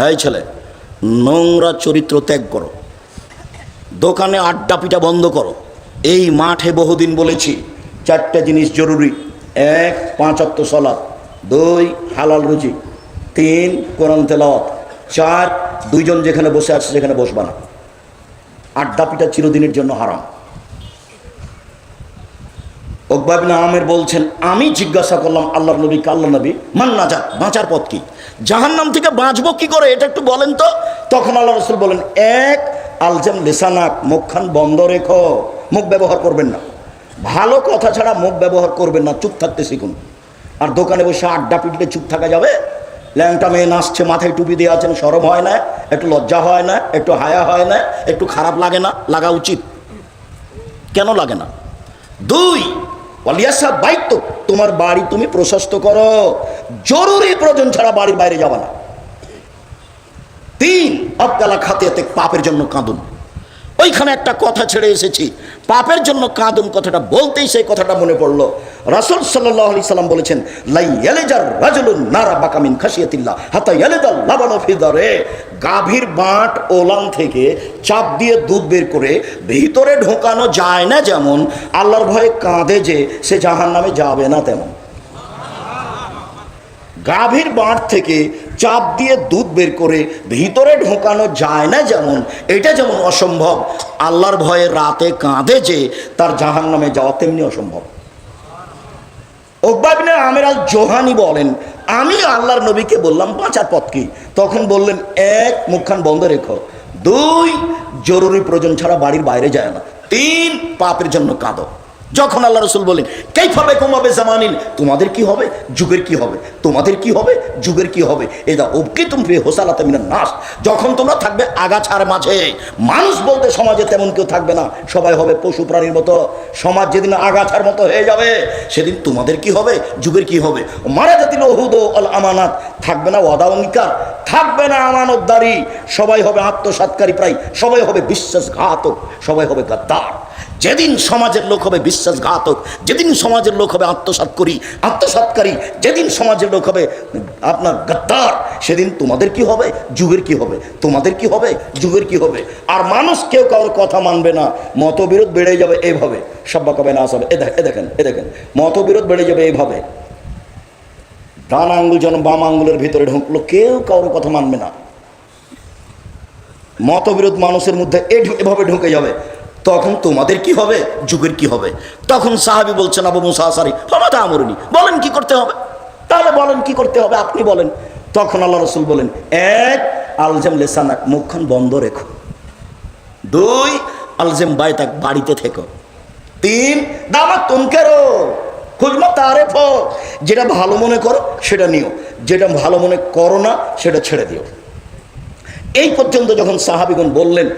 এই ছেলে, নোংরা চরিত্র ত্যাগ করো, দোকানে আড্ডা পিটা বন্ধ করো। এই মাঠে বহুদিন বলেছি 4টে জিনিস জরুরি: 1 5 ওয়াক্ত সালাত, 2 হালাল রুজি, 3 কোরআন তেলাওয়াত, 4 দুইজন যেখানে বসে আছে সেখানে বসবা না। আড্ডা পিটা চিরদিনের জন্য হারাম। উকবা ইবনে আমির বলছেন, আমি জিজ্ঞাসা করলাম আল্লাহর নবীকে, আল্লাহ নবী মান নাজাত, বাঁচার পথ কি, জাহান্নাম থেকে বাঁচবো কি করে, এটা একটু বলেন তো। তখন আল্লাহ রাসূল বলেন, 1 আলজাম লিসানাক, মুখখান বন্ধ রেখো, মুখ ব্যবহার করবেন না, ভালো কথা ছাড়া মুখ ব্যবহার করবেন না, চুপ থাকতে শিখুন। আর দোকানে বসে আড্ডা পিটলে চুপ থাকা যাবে? ল্যাংটা মেয়ে নাচছে, মাথায় টুপি দিয়ে আছেন, শরম হয় না? একটু লজ্জা হয় না? একটু হায়া হয় না? একটু খারাপ লাগে না? লাগা উচিত। কেন লাগে না? 2 ওয়ালিয়াসা বাইত, তোমার বাড়ি তুমি প্রশস্ত করো, জরুরি প্রয়োজন ছাড়া বাড়ির বাইরে যাবা না। 3 আবদালা খাতিয়াতে, পাপের জন্য কাঁদুন। ওইখানে একটা কথা ছেড়ে এসেছি, পাপের জন্য কাঁদুন, কথাটা বলতেই সেই কথাটা মনে পড়লো। রাসূল সাল্লাল্লাহু আলাইহি সাল্লাম বলেছেন, লাই ইয়ালিজার রাজুলুন নারা বাকা মিন খাশিয়াতিল্লাহ হাত্তা ইয়ালিদাল লাবানু ফি দারে, গাভীর বাঁট ওলান থেকে চাপ দিয়ে দুধ বের করে ভিতরে ঢোকানো যায় না যেমন, আল্লাহর ভয়ে কাঁদে যে সে জাহান্নামে যাবে না তেমন। গাভীর বাঁট থেকে চাপ দিয়ে দুধ বের করে ভিতরে ঢোকানো যায় না যেমন, এটা যেমন অসম্ভব, আল্লাহর ভয়ে রাতে কাঁদে যে তার জাহান্নামে যাওয়া তেমনি অসম্ভব। উকবা ইবনে আমির আল জোহানি বলেন, আমি আল্লাহর নবীকে বললাম বাঁচার পথ কি? তখন বললেন, 1 মুখখান বন্ধ রেখো, 2 জরুরি প্রয়োজন ছাড়া বাড়ির বাইরে যায় না, 3 পাপের জন্য কাঁদো। যখন আল্লাহ রাসূল বলেন, কাইফা বিকুম ওয়া বিজামানিন, তোমাদের কি হবে, যুগের কি হবে, তোমাদের কি হবে, যুগের কি হবে, এদা উবকিতুম ফি হুসালাতা মিনান নাস, যখন তোমরা থাকবে আগাছার মাঝে, মানুষ বলতে সমাজে তেমন কেউ থাকবে না, সবাই হবে পশু প্রাণীর মতো। সমাজ যেদিন আগাছার মতো হয়ে যাবে সেদিন তোমাদের কি হবে, যুগের কি হবে। মারা জাতিল উহুদ আল আমানাত, থাকবে না ওয়াদা অঙ্গীকার, থাকবে না আমানতদারি, সবাই হবে আত্মসাৎকারী, প্রায় সবাই হবে বিশ্বাসঘাতক, সবাই হবে গাদ্দার। যেদিন সমাজের লোক হবে বিশ্বাসঘাতক, যেদিন সমাজের লোক হবে আত্মসাৎকারী, যেদিন সমাজের লোক হবে আপনার গাদ্দার, সেদিন তোমাদের কি হবে, যুগের কি হবে, তোমাদের কি হবে, যুগের কি হবে। আর মানুষ কেউ কারোর কথা মানবে না, মতবিরোধ বেড়ে যাবে এইভাবে, সব্বা কবে না আসবে। এ দেখেন মতবিরোধ বেড়ে যাবে এইভাবে, ডান আঙ্গুল যেন বাম আঙ্গুলের ভিতরে ঢুকলো, কেউ কারোর কথা মানবে না, মতবিরোধ মানুষের মধ্যে এভাবে ঢুকে যাবে। তখন তোমাদের কি হবে, যুগের কি হবে। তখন সাহাবী বলছেন, আবু মুসা আশআরী, ফামাতা আমরুনি, বলেন কি করতে হবে, তাহলে বলেন কি করতে হবে, আপনি বলেন। তখন আল্লাহ রাসূল বলেন, 1 আলজাম লিসানাক, মুখখান বন্ধ রেখো, 2 আলজাম বাইতাক, বাড়িতে থেকো, 3 দাওয়াত তুনকারো খুজমা তারিফ, যেটা ভালো মনে করো সেটা নিও, যেটা ভালো মনে করো না সেটা ছেড়ে দিও। এই পর্যন্ত যখন সাহাবীগণ বললেন,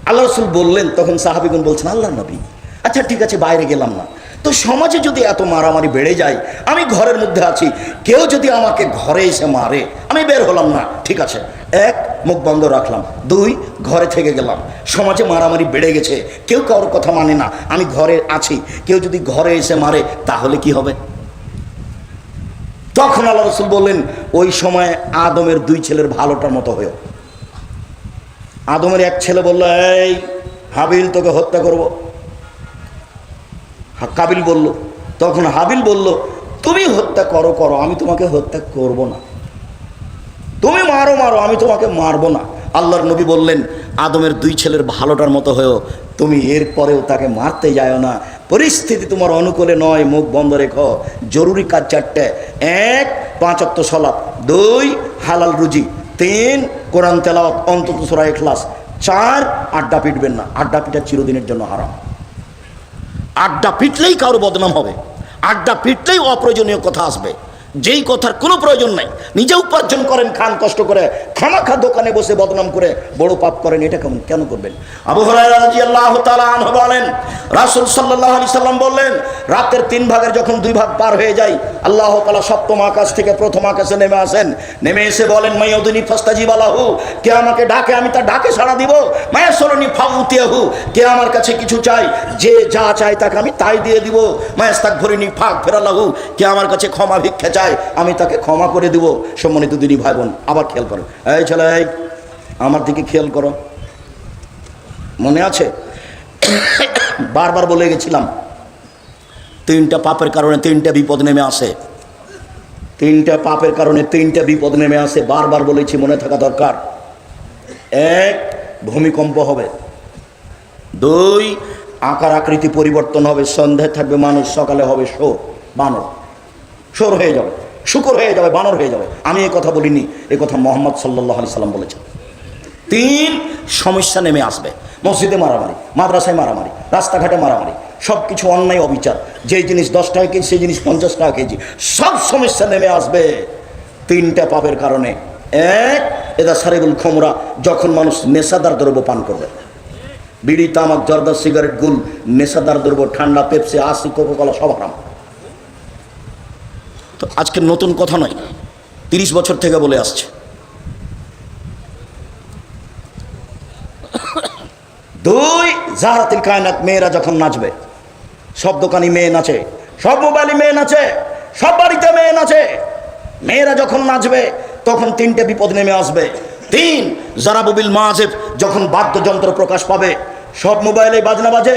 আল্লাহ রাসূল বললেন, তখন সাহাবীগণ বলছেন, আল্লাহ নবী, আচ্ছা ঠিক আছে বাইরে গেলাম না, তো সমাজে যদি এত মারামারি বেড়ে যায়, আমি ঘরের মধ্যে আছি, কেউ যদি আমাকে ঘরে এসে মারে, আমি বের হলাম না, ঠিক আছে, 1 মুখ বন্ধ রাখলাম, 2 ঘরে থেকে গেলাম। সমাজে মারামারি বেড়ে গেছে, কেউ কারোর কথা মানে না, আমি ঘরে আছি, কেউ যদি ঘরে এসে মারে তাহলে কি হবে? তখন আল্লাহ রাসূল বললেন, ওই সময় আদমের 2 ছেলের ভালোটার মতো হয়েও। আদমের এক ছেলে বলল, এই হাবিল, তোকে হত্যা করব। কাবিল বলল, তখন হাবিল বলল, তুমি হত্যা করো, আমি তোমাকে হত্যা করব না, তুমি মারো, আমি তোমাকে মারবো না। আল্লাহর নবী বললেন, আদমের 2 ছেলের ভালোটার মতো হয়েও তুমি এরপরেও তাকে মারতে যাও না, পরিস্থিতি তোমার অনুকূলে নয়, মুখ বন্ধ রেখো। জরুরি কাজ 4টে: 1 5 ওয়াক্ত সালাত, 2 হালাল রুজি, 3 কোরআন তেলাওয়াত, অন্তত সূরা ইখলাস, 4 আড্ডা পিটবেন না, আড্ডা পিটা চিরদিনের জন্য হারাম। আড্ডা পিটলেই কারো বদনাম হবে, আড্ডা পিটলেই অপ্রয়োজনীয় কথা আসবে, যেই কথার কোনো প্রয়োজন নাই। নিজে উপার্জন করেন, খান কষ্ট করে, খামাখা দোকানে বসে বদনাম করে বড় পাপ করেন, এটা কেন করবেন? আবু হুরায়রা রাদিয়াল্লাহু তাআলা আনহু বলেন, রাসূল সাল্লাল্লাহু আলাইহি সাল্লাম বললেন, রাতের 3 ভাগের যখন 2 ভাগ পার হয়ে যায়, আল্লাহ তাআলা সপ্তম আকাশ থেকে প্রথম আকাশে নেমে আসেন, নেমে এসে বলেন, মাইয়াদুনি ফাস্তাজিব লাহু, কে আমাকে ডাকে আমি তার ডাকে সাড়া দিব, মায়াসুলুনি ফাউতিয়াহু, কে আমার কাছে কিছু চাই, যে যা চায় তাকে আমি তাই দিয়ে দিব, মায়াস্তাগফিরুনি ফাগফির লাহু, কে আমার কাছে ক্ষমা ভিক্ষা চায় চায় আমি তাকে ক্ষমা করে দেব। সম্মানিত দিনী ভাই বোন, আবার খেয়াল করো, এই ছেলে, এই আমার দিকে খেয়াল করো। মনে আছে বারবার বলে গেছিলাম, তিনটা পাপের কারণে তিনটা বিপদ নেমে আসে। তিনটা পাপের কারণে তিনটা বিপদ নেমে আসে, বারবার বলেছি, মনে থাকা দরকার। এক, ভূমিকম্প হবে। দুই, আকার আকৃতি পরিবর্তন হবে। সন্ধ্যায় থাকবে মানুষ, সকালে হবে শোর, বানর। শোর হয়ে যাবে, শুকর হয়ে যাবে, বানর হয়ে যাবে। আমি এই কথা বলিনি, এ কথা মোহাম্মদ সাল্লাল্লাহু আলাইহি সাল্লাম বলেছেন। তিন, সমস্যা নেমে আসবে। মসজিদে মারামারি, মাদ্রাসায় মারামারি, রাস্তাঘাটে মারামারি, সব কিছু অন্যায় অবিচার। যেই জিনিস 10 টাকা কেজি সেই জিনিস 50 টাকা কেজি, সব সমস্যা নেমে আসবে তিনটা পাপের কারণে। এক, এদা সারিবুল খমরা, যখন মানুষ নেশাদার দ্রব্য পান করবে। বিড়ি, তামাক, জর্দা, সিগারেট, গুল, নেশাদার দ্রব্য, ঠান্ডা, পেপসি, আশি, কোকাকোলা সব হারাম। তো আজকে নতুন কথা নয়, 30 বছর থেকে বলে আসছে। দুই, জাহারাতিল কায়নাত, মেয়েরা যখন নাচবে, সব দোকানি মেয়ে নাচে, সব মোবাইলে মেয়ে নাচে, সব বাড়িতে মেয়ে নাচে। মেয়েরা যখন নাচবে তখন তিনটে বিপদ নেমে আসবে। তিন, জারাবুবিল মাজেব, যখন বাদ্যযন্ত্র প্রকাশ পাবে, সব মোবাইলে বাজনা বাজে,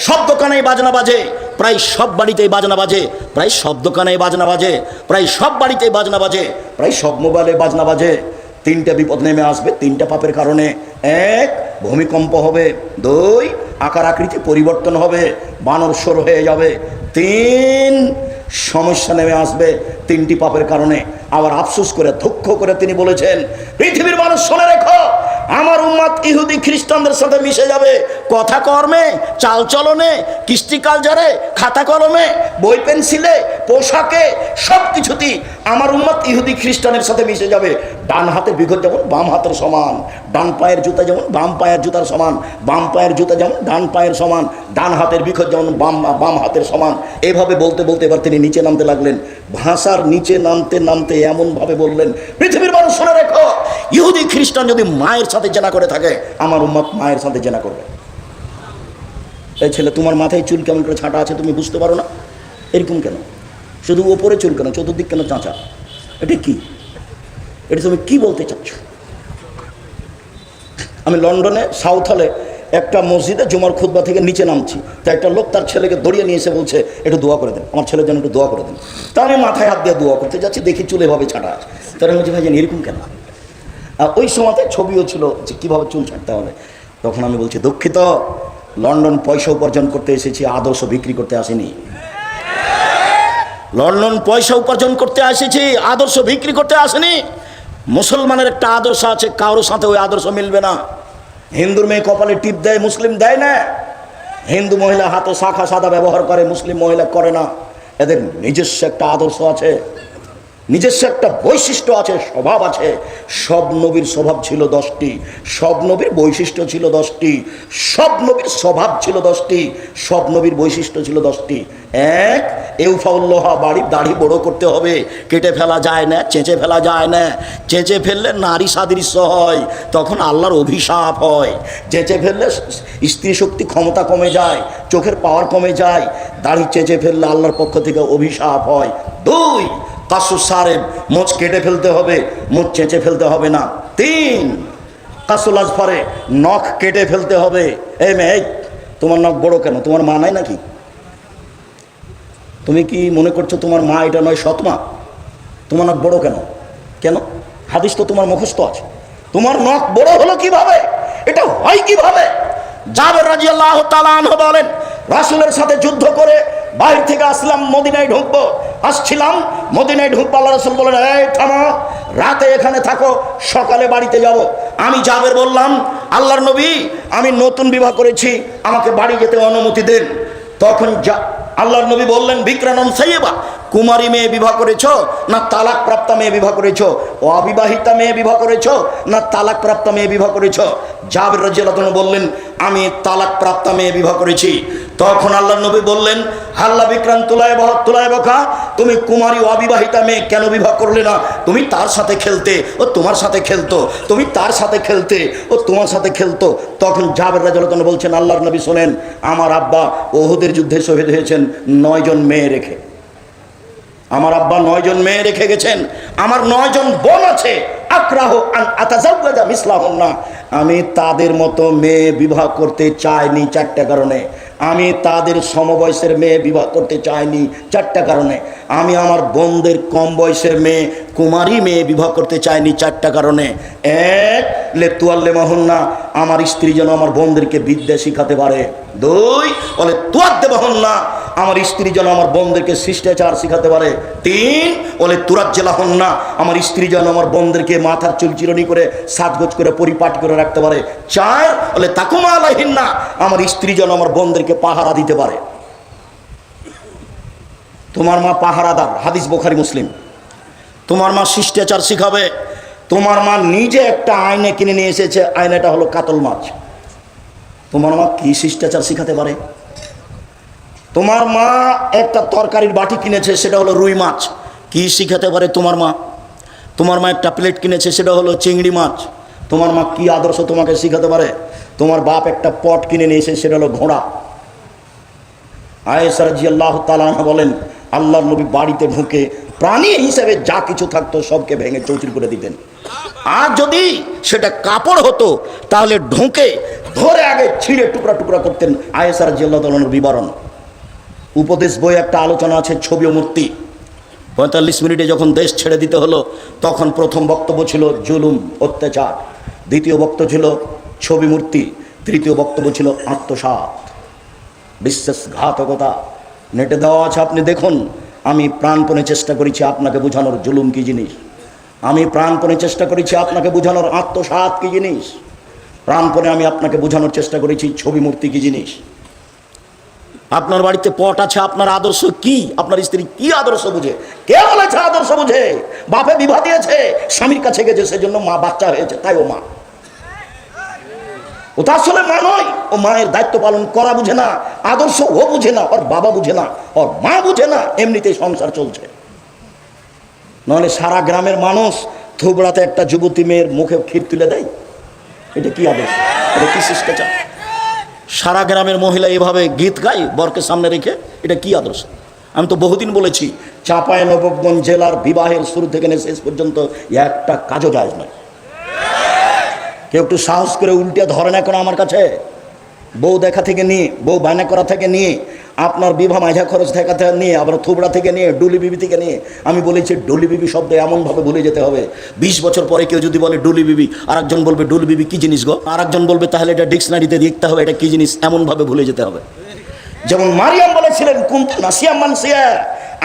সব দোকানেই বাজনা বাজে, প্রায় সব বাড়িতেই বাজনা বাজে, প্রায় সব দোকানেই বাজনা বাজে, প্রায় সব বাড়িতেই বাজনা বাজে, প্রায় সব মোবাইলে বাজনা বাজে। তিনটা বিপদ নেমে আসবে তিনটা পাপের কারণে। এক, ভূমিকম্প হবে। দুই, আকার আকৃতি পরিবর্তন হবে, বানর সর হয়ে যাবে। তিন, সমস্যা নেমে আসবে তিনটি পাপের কারণে। আবার আফসোস করে, দুঃখ করে তিনি বলেছেন, পৃথিবীর মানুষ শুনে রেখো, আমার উম্মত ইহুদি খ্রিস্টানদের সাথে মিশে যাবে। কথা কর্মে, চাল চলনে, কৃষ্টি কালচারে, খাতা কলমে, বই পেন্সিলে, পোশাকে, সব কিছুতেই আমার উম্মত ইহুদি খ্রিস্টানের সাথে মিশে যাবে। ডান হাতের বিঘত যেমন বাম হাতের সমান, ডান পায়ের জুতা যেমন বাম পায়ের জুতার সমান, বাম পায়ের জুতা যেমন ডান পায়ের সমান, ডান হাতের বিঘত যেমন বাম হাতের সমান। এভাবে বলতে বলতে এবার তিনি নিচে নামতে লাগলেন। ভাষার নিচে নামতে নামতে এমনভাবে বললেন, পৃথিবীর মানুষ শুনে রেখো, ইহুদি খ্রিস্টান যদি মায়ের সাথে জেনা করে থাকে, আমার উম্মত মায়ের সাথে জেনা করবে। এই ছেলে, তোমার মাথায় চুল কেমন করে ছাঁটা আছে তুমি বুঝতে পারো না? এরকম কেন? শুধু ওপরে চুল কেন, চতুর্দিক কেন চাঁচা? এটা কি? এটা তুমি কি বলতে চাচ্ছ? আমি লন্ডনে সাউথ হলে একটা মসজিদে জুমার খুতবা থেকে নিচে নামছি, তা একটা লোক তার ছেলেকে দড়িয়ে নিয়ে এসে বলছে, একটু দোয়া করে দেন, আমার ছেলের জন্য একটু দোয়া করে দেন। তা আমি মাথায় হাত দিয়ে দোয়া করতে যাচ্ছি, দেখি চুল এভাবে ছাঁটা আছে। তারা বলছে, ভাই জানি এরকম কেন? আর ওই সময়তে ছবিও ছিল যে কীভাবে চুল ছাঁটতে হবে। তখন আমি বলছি, দুঃখিত, লন্ডন পয়সা উপার্জন করতে এসেছি, আদর্শ বিক্রি করতে আসেনি। লন্ডন পয়সা উপার্জন করতে এসেছি, আদর্শ বিক্রি করতে আসেনি। মুসলমানের একটা আদর্শ আছে, কারোর সাথে ওই আদর্শ মিলবে না। হিন্দুর মেয়ে কপালে টিপ দেয়, মুসলিম দেয় না। হিন্দু মহিলা হাতে শাখা সাদা ব্যবহার করে, মুসলিম মহিলা করে না। এদের নিজস্ব একটা আদর্শ আছে, নিজস্ব একটা বৈশিষ্ট্য আছে, স্বভাব আছে। সব নবীর স্বভাব ছিল 10টি, সব নবীর বৈশিষ্ট্য ছিল 10টি, সব নবীর স্বভাব ছিল 10টি, সব নবীর বৈশিষ্ট্য ছিল 10টি। এক, ইউফাউল্লাহা, দাড়ি বড় করতে হবে, কেটে ফেলা যায় না, চেঁচে ফেলা যায় না। চেঁচে ফেললে নারী সাদৃশ্য হয়, তখন আল্লাহর অভিশাপ হয়। চেঁচে ফেললে স্ত্রী শক্তি ক্ষমতা কমে যায়, চোখের পাওয়ার কমে যায়। দাড়ি চেঁচে ফেললে আল্লাহর পক্ষ থেকে অভিশাপ হয়। দুই, কাসু সারেব, মোচ কেটে ফেলতে হবে, মোচ চেঁচে ফেলতে হবে না। তিন, কাসুল আজফারে, নখ কেটে ফেলতে হবে। এই মেয়ে, তোমার নখ বড় কেন? তোমার মা নাই নাকি? তুমি কি মনে করছো তোমার মা এটা নয় সৎমা? তোমার নখ বড় কেন? কেন? হাদিস তো তোমার মুখস্থ আছে। তোমার নখ বড় হলো কিভাবে? এটা হয় কিভাবে? জাবের রাদিয়াল্লাহু তাআলা আনহু বলেন, রাসূলের সাথে যুদ্ধ করে বাইরে থেকে আসলাম, মদিনায় ঢুকবো, আসছিলাম মদিনায় ঢুকবো। আল্লাহ রাসূল বলেন, এই থামো, রাতে এখানে থাকো, সকালে বাড়িতে যাব। আমি জাবের বললাম, আল্লাহর নবী, আমি নতুন বিবাহ করেছি, আমাকে বাড়ি যেতে অনুমতি দেন। তখন আল্লাহর নবী বললেন, বিক্রানন সাইয়্যিবা, কুমারী মেয়ে বিবাহ করেছো না তালাক প্রাপ্তা মেয়ে বিবাহ করেছো? অবিবাহিতা মেয়ে বিবাহ করেছো না তালাক প্রাপ্তা মেয়ে বিবাহ করেছো? জাবের রাদিয়াল্লাহু আনহু বললেন, আমি তালাক প্রাপ্তা মেয়ে বিবাহ করেছি। তখন আল্লাহর নবী বললেন, হাল্লা বিক্রান তুলাইবকা, তুমি কুমারী অবিবাহিতা মেয়ে কেন বিবাহ করলে না? তুমি তার সাথে খেলতে, ও তোমার সাথে খেলতো, তুমি তার সাথে খেলতে, ও তোমার সাথে খেলতো। তখন জাবের রাদিয়াল্লাহু আনহু বলছেন, আল্লাহর নবী শোনেন, আমার আব্বা উহুদের যুদ্ধে শহীদ হয়েছেন 9 জন মেয়ে রেখে। আমার আব্বা 9 জন মেয়ে রেখে গেছেন, আমার 9 জন বোন আছে। আক্রাহ আন আতাজাওয়াজা মিসলাহুন্না, আমি তাদের মতো মেয়ে বিবাহ করতে চাইনি 4টা কারণে। আমি তাদের সমবয়সের মেয়ে বিবাহ করতে চাইনি 4টা কারণে। আমি আমার বোনদের কম বয়সের মেয়ে, কুমারী মেয়ে বিবাহ করতে চাইনি 4টা কারণে। এক, লেতুয়াল্লেমাহুন্না, আমার স্ত্রী যেন আমার বোনদেরকে বিদ্যা শিখাতে পারে। 2, বলে তুয়াদ্দেবাহুন্না, আমার স্ত্রী যেন আমার বোনদেরকে শিষ্টাচার শিখাতে পারে। 3, বলে তুরাজ্জেলাহুন্না, আমার স্ত্রী যেন আমার বোনদেরকে মাথার চুল চিরনি করে সাজগোজ করে পরিপাটি করে রাখতে পারে। 4, বলে তাকুমা আলাইহিন্না, আমার স্ত্রী যেন আমার বোনদেরকে পাহারা দিতে পারে। তোমার মা পাহারাদার, হাদিস বুখারী মুসলিম। তোমার মা শিষ্টাচার শিখাবে। তোমার মা নিজে একটা আয়না কিনে নিয়ে এসেছে, আয়নাটা হলো কাতল মাছ। তোমার মা কি শিষ্টাচার শিখাতে পারে? তোমার মা একটা তরকারির বাটি কিনেছে, সেটা হলো রুই মাছ, কি শিখাতে পারে তোমার মা? তোমার মা একটা প্লেট কিনেছে, সেটা হলো চিংড়ি মাছ, তোমার মা কি আদর্শ তোমাকে শিখাতে পারে? তোমার বাপ একটা পট কিনে নিয়েছে, সেটা হলো ঘোড়া। আয়েশা রাদিয়াল্লাহু তাআলা আনহা বলেন, আল্লাহর নবী বাড়িতে ঢুকে প্রাণী হিসেবে যা কিছু থাকতো সবকে ভেঙে চৌচির করে দিতেন। আর যদি সেটা কাপড় হতো তাহলে ঢুকে ধরে আগে ছিঁড়ে টুকরা টুকরা করতেন। আয়েশা রাদিয়াল্লাহু তাআলার বিবরণ। উপদেশ বই একটা আলোচনা আছে ছবি ও মূর্তি। 45 মিনিটে যখন দেশ ছেড়ে দিতে হলো, তখন প্রথম বক্তব্য ছিল জুলুম, অত্যাচার। দ্বিতীয় বক্তব্য ছিল ছবি মূর্তি। তৃতীয় বক্তব্য ছিল আত্মসাৎ, বিশ্বাসঘাতকতা। নেটে দেওয়া আছে, আপনি দেখুন। আমি প্রাণপণে চেষ্টা করেছি আপনাকে বোঝানোর জুলুম কি জিনিস। আমি প্রাণপণে চেষ্টা করেছি আপনাকে বোঝানোর আত্মসাৎ কি জিনিস। প্রাণপণে আমি আপনাকে বোঝানোর চেষ্টা করেছি ছবি মূর্তি কি জিনিস। আপনার বাড়িতে পট আছে, আপনার আদর্শ কি? আপনার স্ত্রী কি আদর্শ বুঝে? কে বলেছে আদর্শ বুঝে? বাপে বিবাহ দিয়েছে, স্বামীর কাছে গেছে, সেজন্য মা বাচ্চা হয়েছে, তাই ও মা। ও তো আসলে মা নয়। ও মায়ের দায়িত্ব পালন করা বুঝে না, আদর্শ ও বুঝে না, ওর বাবা বুঝে না, ওর মা বুঝে না, এমনিতেই সংসার চলছে। নাহলে সারা গ্রামের মানুষ থুবড়াতে একটা যুবতী মেয়ের মুখে ক্ষীর তুলে দেয়। এটা কি আদর্শ? এটা কি শিষ্টাচার? সারা গ্রামের মহিলা এভাবে গীত গায় বরকে সামনে রেখে, এটা কি আদর্শ? আমি তো বহুদিন বলেছি, চাঁপাইনবাবগঞ্জ জেলার বিবাহের শুরু থেকে শেষ পর্যন্ত একটা কাজও জায়েজ নয়। কেউ একটু সাহস করে উল্টে ধরে না কেন আমার কাছে? বউ দেখা থেকে নিয়ে, বউ বায়না করা থেকে নিয়ে, আপনার বিবাহ মাঝা খরচ দেখা থেকে নিয়ে, আবার থুবড়া থেকে নিয়ে, ডুলি বিবি থেকে নিয়ে। আমি বলেছি ডুলি বিবি শব্দ এমনভাবে ভুলে যেতে হবে, 20 বছর পরে কেউ যদি বলে ডুলি বিবি, আরেকজন বলবে ডুলি বিবি কি জিনিস গো, আরেকজন বলবে তাহলে এটা ডিকশনারিতে দেখতে হবে এটা কি জিনিস, এমনভাবে ভুলে যেতে হবে। যেমন মারিয়াম বলেছিলেন, কুনতু নাসিয়াম মানসিয়া,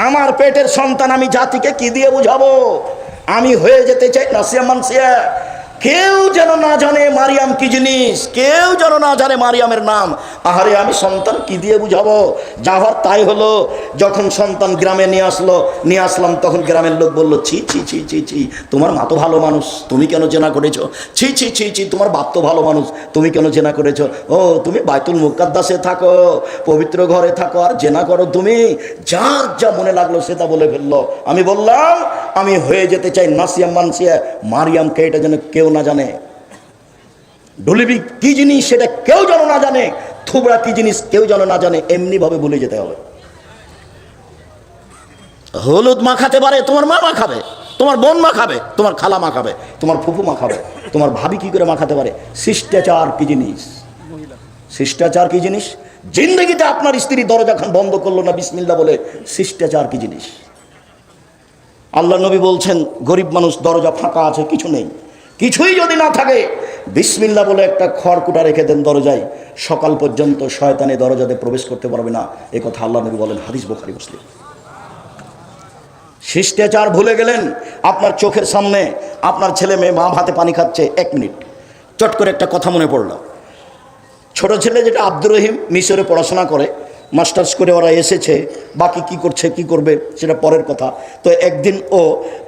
আমার পেটের সন্তান আমি জাতিকে কি দিয়ে বুঝাবো? আমি হয়ে যেতে চাই নাসিয়াম মানসিয়া। কেউ যেন না জানে মারিয়াম কি জিনিস, কেউ যেন না জানে মারিয়ামের নাম। আহারে আমি সন্তান কি দিয়ে বুঝাবো? যাওয়ার তাই হলো। যখন সন্তান গ্রামে নিয়ে আসলাম, তখন গ্রামের লোক বললো, ছি ছি ছি ছি ছি, তোমার মা তো ভালো মানুষ, তুমি কেন জেনা করেছো? ছি ছি ছি ছি, তোমার বাপ তো ভালো মানুষ, তুমি কেন জেনা করেছো? ও তুমি বাইতুল মুকাদ্দাসে থাকো, পবিত্র ঘরে থাকো, আর জেনা করো তুমি? যার যা মনে লাগলো সেটা বলে ফেললো। আমি বললাম আমি হয়ে যেতে চাই নাসিয়াম মানসিয়া। মারিয়ামকে এটা যেন কেউ না জানে। ডুলিবি কি জিনিস সেটা কেউ যেন না জানে, থুবড়া কি জিনিস কেউ যেন না জানে, এমনি ভাবে ভুলে যেতে হবে। হলুদ মাখাতে পারে তোমার মা মাখাবে, তোমার বোন মাখাবে, তোমার খালা মাখাবে, তোমার ফুফু মাখাবে, তোমার ভাবি কি করে মাখাতে পারে? শিষ্টাচার কি জিনিস? শিষ্টাচার কি জিনিস? জিন্দগিতে আপনার স্ত্রী দরজা খান বন্ধ করলো না বিসমিল্লাহ বলে, শিষ্টাচার কি জিনিস? আল্লাহ নবী বলছেন, গরিব মানুষ দরজা ফাঁকা আছে, কিছু নেই, কিছুই যদি না থাকে, বিসমিল্লাহ বলে একটা খড়কুটা রেখে দেন দরজায়, সকাল পর্যন্ত শয়তানে দরজাতে প্রবেশ করতে পারবে না। এ কথা আল্লাহ নবী বলেন, হাদিস বুখারী মুসলিম। শিষ্টাচার ভুলে গেলেন। আপনার চোখের সামনে আপনার ছেলে মেয়ে মা ভাতে পানি খাচ্ছে, 1 মিনিট চট করে একটা কথা মনে পড়লো। ছোট ছেলে যেটা আব্দুর রহিম, মিশরে পড়াশোনা করে, মাস্টার্স করে ওরা এসেছে, বাকি কি করছে কি করবে সেটা পরের কথা। তো একদিন ও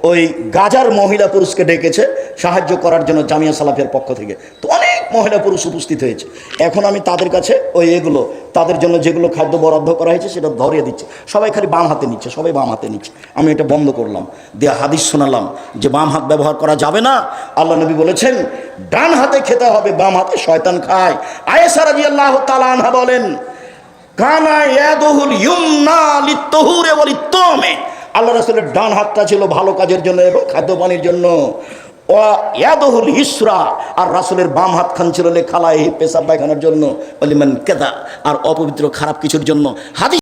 ওই গাজার মহিলা পুরুষকে ডেকেছে সাহায্য করার জন্য জামিয়া সালাফিয়ার পক্ষ থেকে। তো অনেক মহিলা পুরুষ উপস্থিত হয়েছে। এখন আমি তাদের কাছে এগুলো তাদের জন্য যেগুলো খাদ্য বরাদ্দ করা হয়েছে সেটা ধরিয়ে দিচ্ছে। সবাই খালি বাম হাতে নিচ্ছে, সবাই বাম হাতে নিচ্ছে। আমি এটা বন্ধ করলাম, দিয়ে হাদিস শোনালাম যে বাম হাত ব্যবহার করা যাবে না। আল্লাহ নবী বলেছেন ডান হাতে খেতে হবে, বাম হাতে শয়তান খায়। আয়েশা রাদিয়াল্লাহু তাআলা আনহা বলেন, কানা ইয়াদুহুল ইউমনা লিত্তুহুরি ওয়া লিত্তুমে, আল্লাহ রাসূলের ডান হাতটা ছিল ভালো কাজের জন্য এবং খাদ্য পানির জন্য, ও ইয়াদুল ইসরা, আর রাসূলের বাম হাত খান ছিল খালাই পেশাব পায়খানার জন্য, ওলিমান কেদা, আর অপবিত্র খারাপ কিছুর জন্য। হাদিস